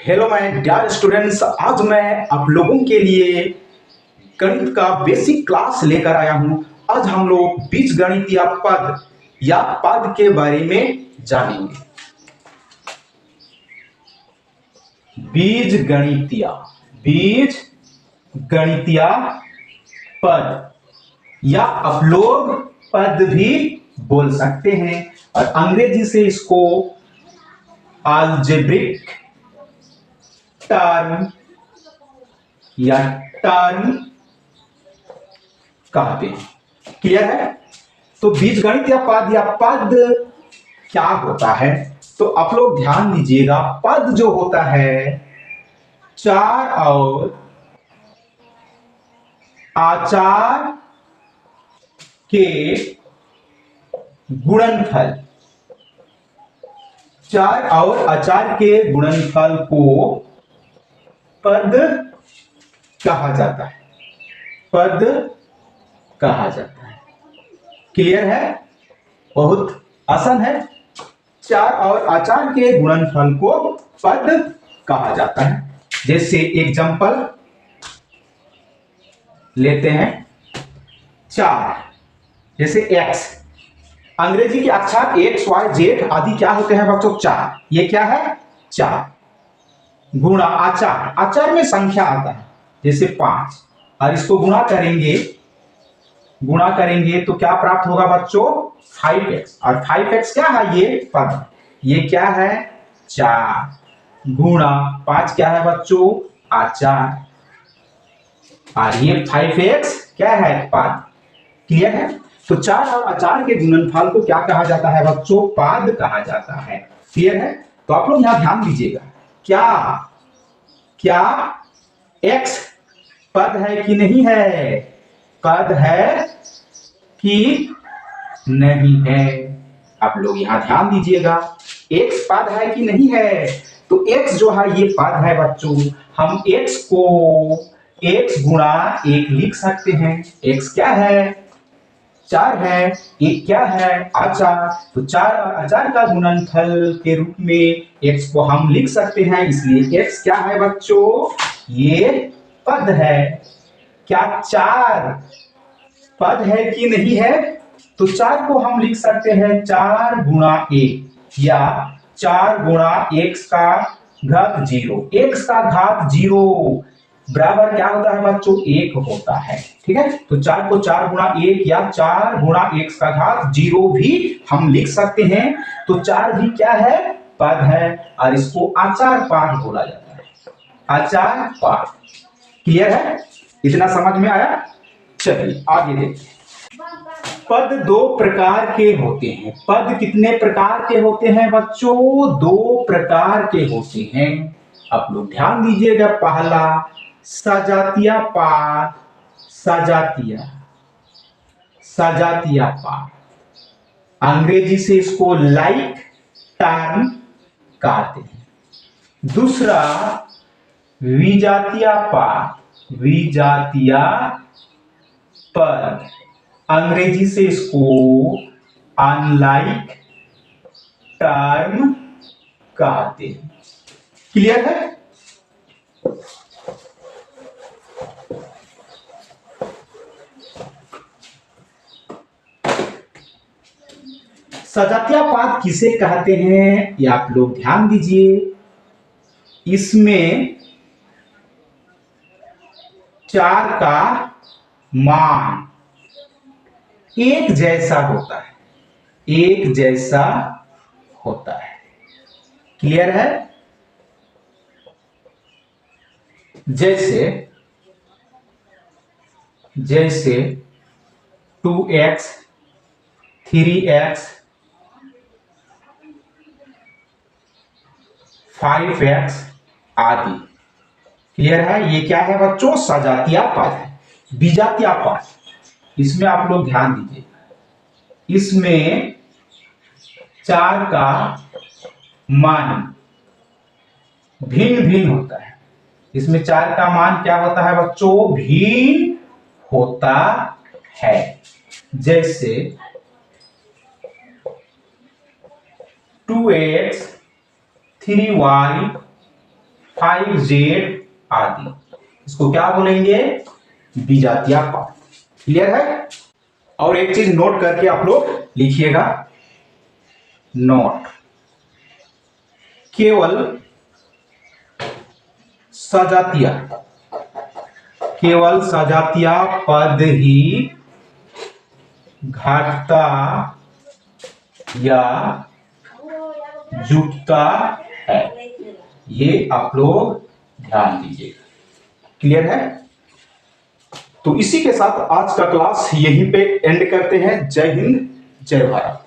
Hello my dear students, आज मैं आप लोगों के लिए गणित का बेसिक क्लास लेकर आया हूं। आज हम लोग बीजगणितीय पद या पद के बारे में जानेंगे। बीजगणितीय बीजगणितीय पद या आप लोग पद भी बोल सकते हैं और अंग्रेजी से इसको अलजेब्रिक टर्म या टर्म कहते हैं। क्लियर है? तो बीजगणित या पद क्या होता है, तो आप लोग ध्यान दीजिएगा। पद जो होता है चार और आचार के गुणनफल, चार और आचार के गुणनफल को पद कहा जाता है। पद कहा जाता है। क्लियर है? बहुत आसान है। चार और आचार के गुणनफल को पद कहा जाता है। जैसे एग्जांपल लेते हैं, चार जैसे एक्स, अंग्रेजी के अक्षर एक्स वाई जेड आदि क्या होते हैं बच्चों? चार। ये क्या है? चार। गुणा आचार, आचार में संख्या आता है जैसे पांच, और इसको गुणा करेंगे तो क्या प्राप्त होगा बच्चों? 5x। और 5x क्या है? ये पद। ये क्या है? चार। गुणा 5 क्या है बच्चों? आचार। और ये 5x क्या है? पद। क्लियर है? तो चार और आचार के गुणनफल को क्या कहा जाता है बच्चों? पद कहा जाता है। क्लियर है? तो आप लोग यहां ध्यान दीजिएगा, क्या x पद है कि नहीं है? पद है कि नहीं है? आप लोग यहां ध्यान दीजिएगा, x पद है कि नहीं है? तो x जो है ये पद है बच्चों। हम x को x गुणा एक लिख सकते हैं। x क्या है? चार है। एक क्या है? आचार। तो चार और आचार का गुणनफल के रूप में x को हम लिख सकते हैं, इसलिए x क्या है बच्चों? ये पद है। क्या चार पद है कि नहीं है? तो चार को हम लिख सकते हैं चार गुणा एक, या चार गुणा एक्स का घात जीरो। एक्स का घात जीरो बराबर क्या होता है बच्चों? एक होता है। ठीक है? तो चार को चार गुणा एक या चार गुणा एक्स का घात जीरो भी हम लिख सकते हैं। तो चार भी क्या है? पद है, और इसको आचार पाठ बोला जाता है। आचार पाठ। क्लियर है? इतना समझ में आया? चलिए आगे देखते हैं। पद दो प्रकार के होते हैं। पद कितने प्रकार के होते हैं बच्चों? दो प्रकार के होते हैं। आप लोग ध्यान दीजिएगा। पहला सजातीय पद, सजातीय पद, अंग्रेजी से इसको लाइक टर्म कहते हैं। दूसरा विजातीय पद, विजातीय पद, अंग्रेजी से इसको अनलाइक टर्म कहते हैं। क्लियर है? सजातीय पद किसे कहते हैं ये आप लोग ध्यान दीजिए। इसमें चार का मान एक जैसा होता है, एक जैसा होता है। क्लियर है? जैसे 2x 3x 5x आदि। क्लियर है? ये क्या है बच्चों? सजातीय पद है। विजातीय पद, इसमें आप लोग ध्यान दीजिए, इसमें चार का मान भिन्न भिन्न होता है। इसमें चार का मान क्या होता है बच्चों? भिन्न होता है। जैसे 2x 3y 5Z आदि, इसको क्या बोलेंगे? विजातीय पद। क्लियर है? और एक चीज नोट करके आप लोग लिखिएगा, नोट, केवल सजातीय, केवल सजातीय पद ही घटता या जुटता है, ये आप लोग ध्यान दीजिएगा। क्लियर है? तो इसी के साथ आज का क्लास यहीं पे एंड करते हैं। जय हिंद, जय भारत।